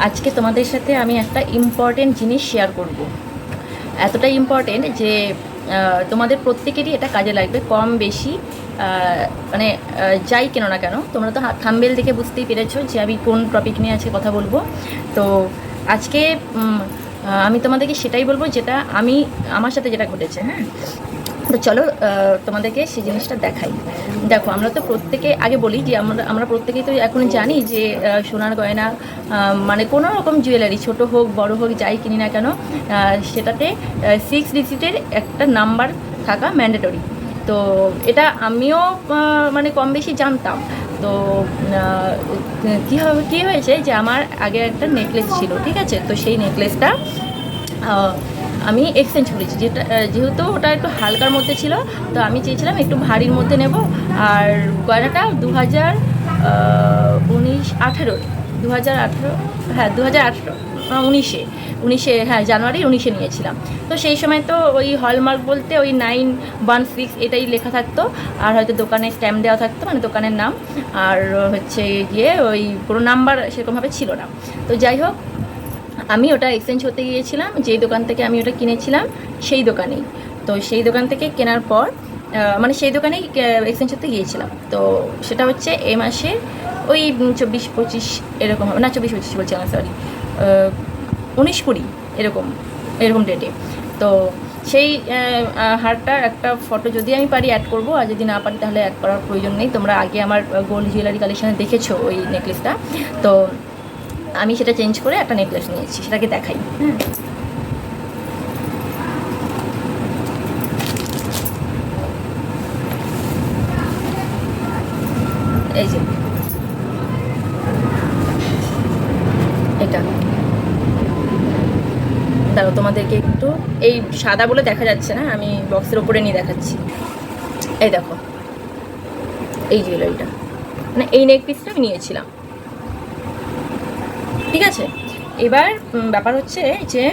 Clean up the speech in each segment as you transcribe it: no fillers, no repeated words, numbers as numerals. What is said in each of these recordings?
আজকে তোমাদের সাথে আমি একটা ইম্পর্টেন্ট জিনিস শেয়ার করব। এতটাই ইম্পর্টেন্ট যে তোমাদের প্রত্যেকেরই এটা কাজে লাগবে, কম বেশি মানে যাই কেন না কেন। তোমরা তো থাম্বনেল দেখে বুঝতেই পেরেছো যে আমি কোন টপিক নিয়ে আজকে কথা বলবো। তো আজকে আমি তোমাদেরকে সেটাই বলবো যেটা আমার সাথে যেটা ঘটেছে। হ্যাঁ, তো চলো তোমাদেরকে সেই জিনিসটা দেখাই। দেখো, আমরা তো প্রত্যেকে, আগে বলি যে আমরা প্রত্যেকেই তো এখন জানি যে সোনার গয়না মানে কোনো রকম জুয়েলারি, ছোট হোক বড় হোক যাই কিনি না কেন, সেটাতে 6 ডিজিটের একটা নাম্বার থাকা ম্যান্ডেটরি। তো এটা আমিও মানে কম বেশি জানতাম। তো কী হয়েছে যে আমার আগে একটা নেকলেস ছিল, ঠিক আছে? তো সেই নেকলেসটা আমি এক্সচেঞ্জ করেছি, যেহেতু ওটা একটু হালকার মধ্যে ছিল, তো আমি চেয়েছিলাম একটু ভারীর মধ্যে নেব। আর গয়নাটা 2018, হ্যাঁ 2018, 19 হ্যাঁ জানুয়ারি 19 নিয়েছিলাম। তো সেই সময় তো ওই হলমার্ক বলতে ওই 916 এটাই লেখা থাকতো, আর হয়তো দোকানে স্ট্যাম্প দেওয়া থাকতো, মানে দোকানের নাম, আর হচ্ছে গিয়ে ওই কোনো নাম্বার সেরকমভাবে ছিল না। তো যাই হোক, আমি ওটা এক্সচেঞ্জ হতে গিয়েছিলাম, যেই দোকান থেকে আমি ওটা কিনেছিলাম সেই দোকানেই। তো সেই দোকান থেকে কেনার পর মানে সেই দোকানেই এক্সচেঞ্জ হতে গিয়েছিলাম। তো সেটা হচ্ছে এই মাসে ওই 24-25 এরকম হবে, না 24-25 বলছি না, সরি 19-20 এরকম এরকম ডেটে। তো সেই হারটার একটা ফটো যদি আমি পারি অ্যাড করবো, আর যদি না পারি তাহলে অ্যাড করার প্রয়োজন নেই। তোমরা আগে আমার গোল্ড জুয়েলারি কালেকশানে দেখেছো ওই নেকলেসটা। তো আমি সেটা চেঞ্জ করে একটা নেকলেস নিয়েছি, সেটাকে দেখাই। হ্যাঁ, এই যে এটা, দাঁড়ো তোমাদেরকে একটু, এই সাদা বলে দেখা যাচ্ছে না, আমি বক্সের ওপরে নিয়ে দেখাচ্ছি। এই দেখো, এই জুয়েলারিটা, মানে এই নেক পিসটা আমি নিয়েছিলাম, ঠিক আছে? এবার ব্যাপার হচ্ছে যে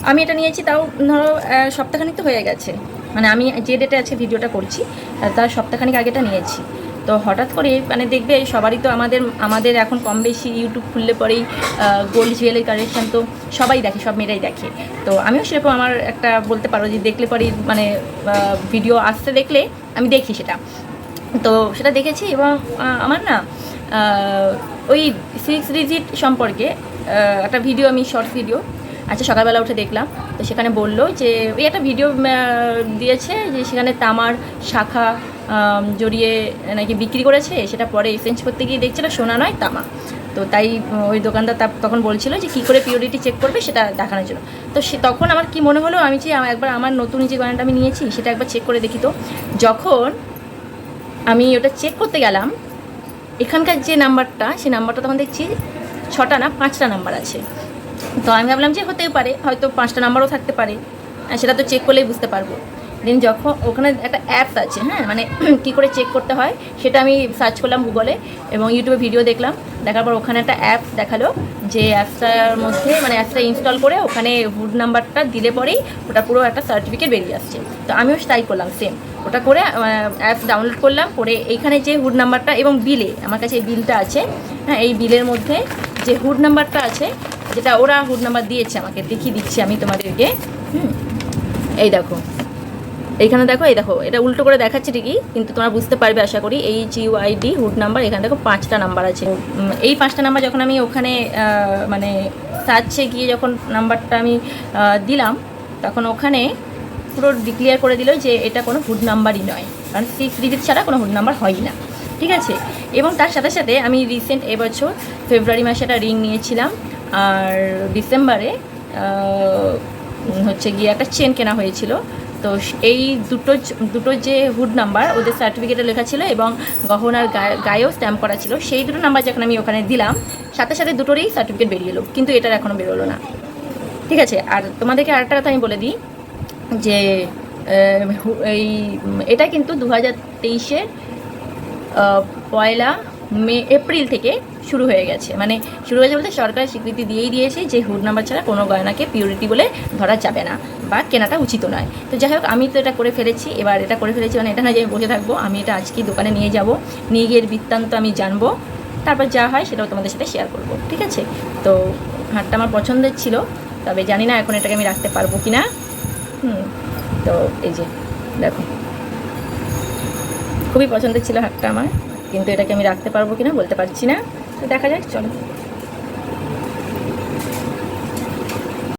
আমি এটা নিয়েছি, তাও ধরো সপ্তাহখানিক তো হয়ে গেছে, মানে আমি যে ডেটে আছে ভিডিওটা করছি তার সপ্তাহখানিক আগেটা নিয়েছি। তো হঠাৎ করে মানে দেখবে সবারই তো আমাদের এখন কম বেশি ইউটিউব খুললে পরেই গোল্ড জুয়েলারি কালেকশান তো সবাই দেখে, সব মেয়েরাই দেখে। তো আমিও সেরকম, আমার একটা বলতে পারো যে দেখলে পরেই মানে ভিডিও আসতে দেখলে আমি দেখি সেটা। তো সেটা দেখেছি এবং আমার না ওই 6 ডিজিট সম্পর্কে একটা ভিডিও, আমি শর্ট ভিডিও, আচ্ছা সকালবেলা উঠে দেখলাম। তো সেখানে বললো যে ওই একটা ভিডিও দিয়েছে যে সেখানে তামার শাখা জড়িয়ে নাকি বিক্রি করেছে, সেটা পরে এক্সচেঞ্জ করতে গিয়ে দেখছিল সোনা নয় তামা। তো তাই ওই দোকানদার তখন বলছিল যে কী করে পিওরিটি চেক করবে সেটা দেখানোর জন্য। তো তখন আমার কি মনে হলো, আমি যে একবার আমার নতুন যে গয়নাটা আমি নিয়েছি সেটা একবার চেক করে দেখি। তো যখন আমি ওটা চেক করতে গেলাম, এখানকার যে নাম্বারটা, সেই নাম্বারটা তখন দেখছি 6টা না 5টা নাম্বার আছে। তো আমি ভাবলাম যে হতেই পারে, হয়তো 5টা নাম্বারও থাকতে পারে, সেটা তো চেক করলেই বুঝতে পারবো। দেন যখন ওখানে একটা অ্যাপস আছে, হ্যাঁ মানে কী করে চেক করতে হয় সেটা আমি সার্চ করলাম গুগলে এবং ইউটিউবে ভিডিও দেখলাম। দেখার পর ওখানে একটা অ্যাপস দেখালো, যে অ্যাপসটার মধ্যে মানে অ্যাপসটা ইনস্টল করে ওখানে হুড নাম্বারটা দিলে পরেই ওটা পুরো একটা সার্টিফিকেট বেরিয়ে আসছে। তো আমিও তাই করলাম, সেম ওটা করে অ্যাপস ডাউনলোড করলাম, করে এইখানে যে হুড নাম্বারটা এবং বিলে, আমার কাছে এই বিলটা আছে, হ্যাঁ এই বিলের মধ্যে যে হুড নাম্বারটা আছে, যেটা ওরা হুড নাম্বার দিয়েছে আমাকে, দেখিয়ে দিচ্ছি আমি তোমাদেরকে। এই দেখো, এইখানে দেখো, এই দেখো এটা উল্টো করে দেখাচ্ছে ঠিকই, কিন্তু তোমরা বুঝতে পারবে আশা করি। HUID হুড নাম্বার, এখানে দেখো 5টা নাম্বার আছে। এই 5টা নাম্বার যখন আমি ওখানে মানে সার্চে গিয়ে যখন নাম্বারটা আমি দিলাম, তখন ওখানে পুরো ডিক্লিয়ার করে দিল যে এটা কোনো হুড নাম্বারই নয়, কারণ 6 ডিজিট ছাড়া কোনো হুড নাম্বার হয় না, ঠিক আছে? এবং তার সাথে সাথে আমি রিসেন্ট এবছর ফেব্রুয়ারি মাসে একটা রিং নিয়েছিলাম, আর ডিসেম্বরে হচ্ছে গিয়ে একটা চেন কেনা হয়েছিল। তো এই দুটো যে হুড নাম্বার ওদের সার্টিফিকেটে লেখা ছিল এবং গহনার গায়েও স্ট্যাম্প করা ছিল, সেই দুটো নাম্বার যখন আমি ওখানে দিলাম, সাথে সাথে দুটোরই সার্টিফিকেট বেরিয়ে এলো, কিন্তু এটার এখনও বেরোলো না, ঠিক আছে? আর তোমাদেরকে আরেকটা কথা আমি বলে দিই যে এটা কিন্তু 2023-এর 1 এপ্রিল থেকে শুরু হয়ে গেছে। মানে শুরু হয়েছে বলতে সরকার স্বীকৃতি দিয়েই দিয়েছে যে হুড নাম্বার ছাড়া কোনো গয়নাকে পিওরিটি বলে ধরা যাবে না বা কেনাটা উচিত নয়। তো যাই হোক, আমি তো এটা করে ফেলেছি। এবার এটা করে ফেলেছি মানে এটা না যে আমি বসে থাকবো, আমি এটা আজকেই দোকানে নিয়ে যাব, নিয়ে গিয়ে বৃত্তান্ত আমি জানবো তারপর যা হয় সেটাও তোমাদের সাথে শেয়ার করব, ঠিক আছে? তো হারটা আমার পছন্দের ছিল, তবে জানি না এখন এটাকে আমি রাখতে পারবো কি না। তো এই যে দেখো, খুবই পছন্দের ছিল হারটা আমার, কিন্তু এটাকে আমি রাখতে পারবো কি না বলতে পারছি না। তো দেখা যাক, চলো।